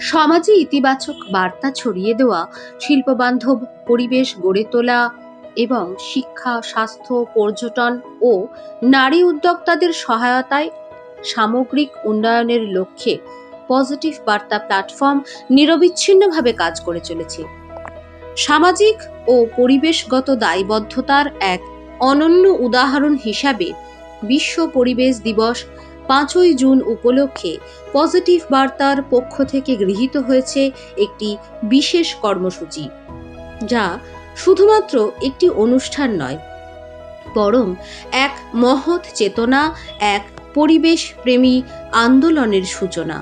সমাজে ইতিবাচক বার্তা ছড়িয়ে দেওয়া, শিল্পবান্ধব পরিবেশ গড়ে তোলা এবং শিক্ষা, স্বাস্থ্য, পর্যটন ও নারী উদ্যোক্তাদের সহায়তায় সামগ্রিক উন্নয়নের লক্ষ্যে পজিটিভ বার্তা প্ল্যাটফর্ম নিরবিচ্ছিন্নভাবে কাজ করে চলেছে। সামাজিক ও পরিবেশগত দায়বদ্ধতার এক অনন্য উদাহরণ হিসাবে বিশ্ব পরিবেশ দিবস 5ই জুন উপলক্ষে পজিটিভ বার্তার পক্ষ থেকে গৃহীত হয়েছে একটি বিশেষ কর্মসূচি, যা শুধুমাত্র একটি অনুষ্ঠান নয়, বরং এক মহৎ চেতনা, এক পরিবেশ প্রেমী আন্দোলনের সূচনা।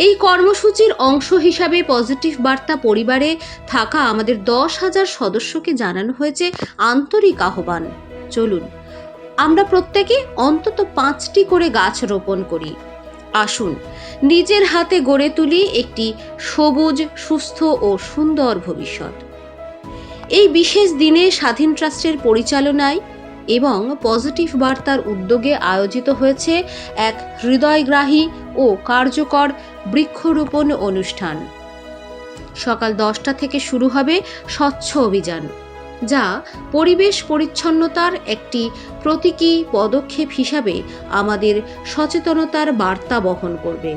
এই কর্মসূচির অংশ হিসাবে পজিটিভ বার্তা পরিবারে থাকা আমাদের 10,000 সদস্যকে জানানো হয়েছে আন্তরিক আহ্বান। চলুন আমরা প্রত্যেকে অন্তত 5টি করে গাছ রোপণ করি। আসুন নিজের হাতে গড়ে তুলি একটি সবুজ, সুস্থ ও সুন্দর ভবিষ্যৎ। এই বিশেষ দিনে স্বাধীন ট্রাস্টের পরিচালনায় এবং পজিটিভ বার্তার উদ্যোগে আয়োজিত হয়েছে এক হৃদয়গ্রাহী ও কার্যকর বৃক্ষরোপণ অনুষ্ঠান। সকাল 10টা থেকে শুরু হবে স্বচ্ছ অভিযান, যা পরিবেশ পরিচ্ছন্নতার একটি প্রতীকী পদক্ষেপ হিসাবে আমাদের সচেতনতার বার্তা বহন করবে।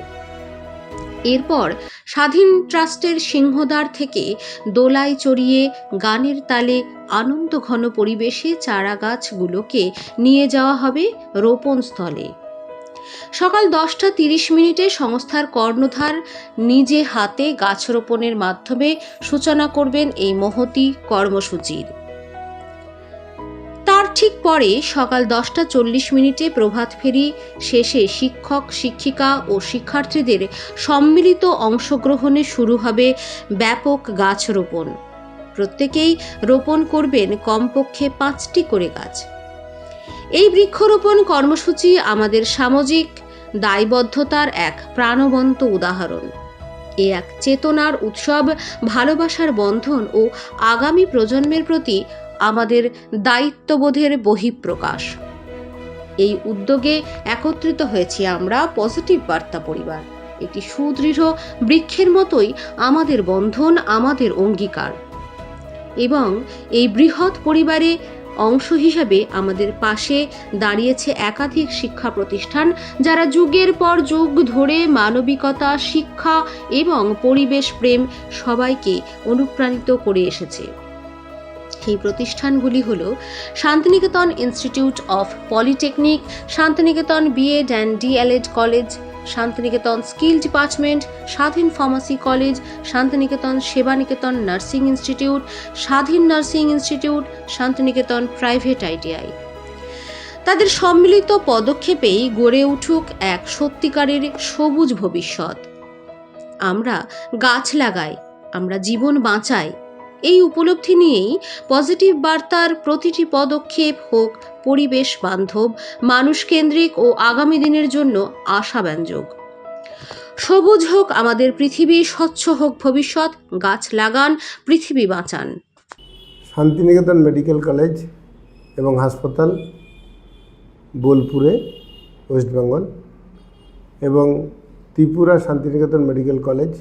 এরপর স্বাধীন ট্রাস্টের সিংহদ্বার থেকে দোলায় চড়িয়ে গানের তালে আনন্দঘন পরিবেশে চারা গাছগুলোকে নিয়ে যাওয়া হবে রোপণ স্থলে। সকাল 10:30 সংস্থার কর্ণধার নিজে হাতে গাছ রোপণের মাধ্যমে সূচনা করবেন এই মহতী কর্মসূচির। তার ঠিক পরে সকাল 10:40 প্রভাত ফেরি শেষে শিক্ষক, শিক্ষিকা ও শিক্ষার্থীদের সম্মিলিত অংশগ্রহণে শুরু হবে ব্যাপক গাছ রোপণ। প্রত্যেকেই রোপণ করবেন কমপক্ষে 5টি করে গাছ। এই বৃক্ষরোপণ কর্মসূচি আমাদের সামাজিক দায়বদ্ধতার এক প্রাণবন্ত উদাহরণ। এ এক চেতনার উৎসব, ভালোবাসার বন্ধন ও আগামী প্রজন্মের প্রতি আমাদের দায়িত্ববোধের বহিঃপ্রকাশ। এই উদ্যোগে একত্রিত হয়েছি আমরা পজিটিভ বার্তা পরিবার। একটি সুদৃঢ় বৃক্ষের মতোই আমাদের বন্ধন, আমাদের অঙ্গীকার। এবং এই বৃহৎ পরিবারে অংশ হিসাবে আমাদের পাশে দাঁড়িয়েছে একাধিক শিক্ষা প্রতিষ্ঠান, যারা যুগের পর যুগ ধরে মানবিকতা, শিক্ষা এবং পরিবেশ প্রেম সবাইকে অনুপ্রাণিত করে এসেছে। এই প্রতিষ্ঠানগুলি হল Santiniketan Institute of Polytechnic, Santiniketan BEd and DElEd college, Santiniketan skill department, Swadhin pharmacy college, Santiniketan Sebaniketan nursing institute, Swadhin nursing institute, Santiniketan private ITI. তাদের সম্মিলিত পদক্ষেপেই গড়ে উঠুক এক সত্যিকারের সবুজ ভবিষ্যৎ। আমরা গাছ লাগাই, আমরা জীবন বাঁচাই। এই উপলব্ধি নিয়েই পজিটিভ বার্তার প্রতিটি পদক্ষেপ হোক পরিবেশ বান্ধব, মানুষ কেন্দ্রিক ও আগামী দিনের জন্য আশাব্যঞ্জক। সবুজ হোক আমাদের পৃথিবী, স্বচ্ছ হোক ভবিষ্যৎ, গাছ লাগান, পৃথিবী বাঁচান। শান্তিনিকেতন মেডিকেল কলেজ এবং হাসপাতাল, বোলপুরে, ওয়েস্ট বেঙ্গল, এবং ত্রিপুরা শান্তিনিকেতন মেডিকেল কলেজ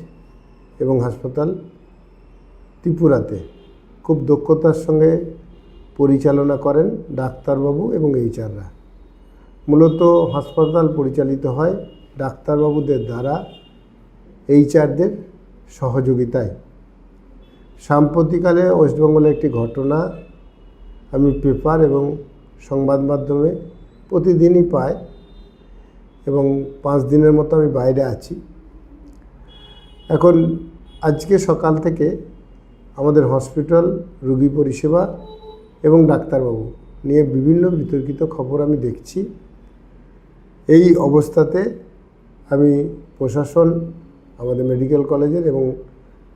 এবং হাসপাতাল, ত্রিপুরাতে খুব দক্ষতার সঙ্গে পরিচালনা করেন ডাক্তারবাবু এবং এইচআররা। মূলত হাসপাতাল পরিচালিত হয় ডাক্তারবাবুদের দ্বারা, এইচআরদের সহযোগিতায়। সাম্প্রতিককালে ওয়েস্টবেঙ্গলে একটি ঘটনা আমি পেপার এবং সংবাদ মাধ্যমে প্রতিদিনই পাই, এবং 5 দিনের মতো আমি বাইরে আছি। এখন আজকে সকাল থেকে আমাদের হসপিটাল, রোগী পরিষেবা এবং ডাক্তারবাবু নিয়ে বিভিন্ন বিতর্কিত খবর আমি দেখছি। এই অবস্থাতে আমি প্রশাসন, আমাদের মেডিকেল কলেজের এবং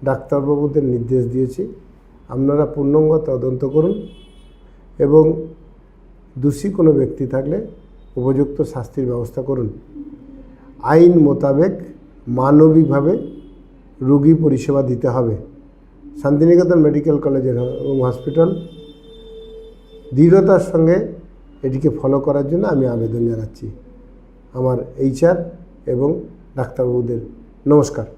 ডাক্তারবাবুদের নির্দেশ দিয়েছি, আপনারা পূর্ণাঙ্গ তদন্ত করুন এবং দোষী কোনো ব্যক্তি থাকলে উপযুক্ত শাস্তির ব্যবস্থা করুন। আইন মোতাবেক মানবিকভাবে রোগী পরিষেবা দিতে হবে। শান্তিনিকেতন মেডিকেল কলেজের এবং হসপিটাল দৃঢ়তার সঙ্গে এটিকে ফলো করার জন্য আমি আবেদন জানাচ্ছি আমার এইচআর এবং ডাক্তারবাবুদের নমস্কার।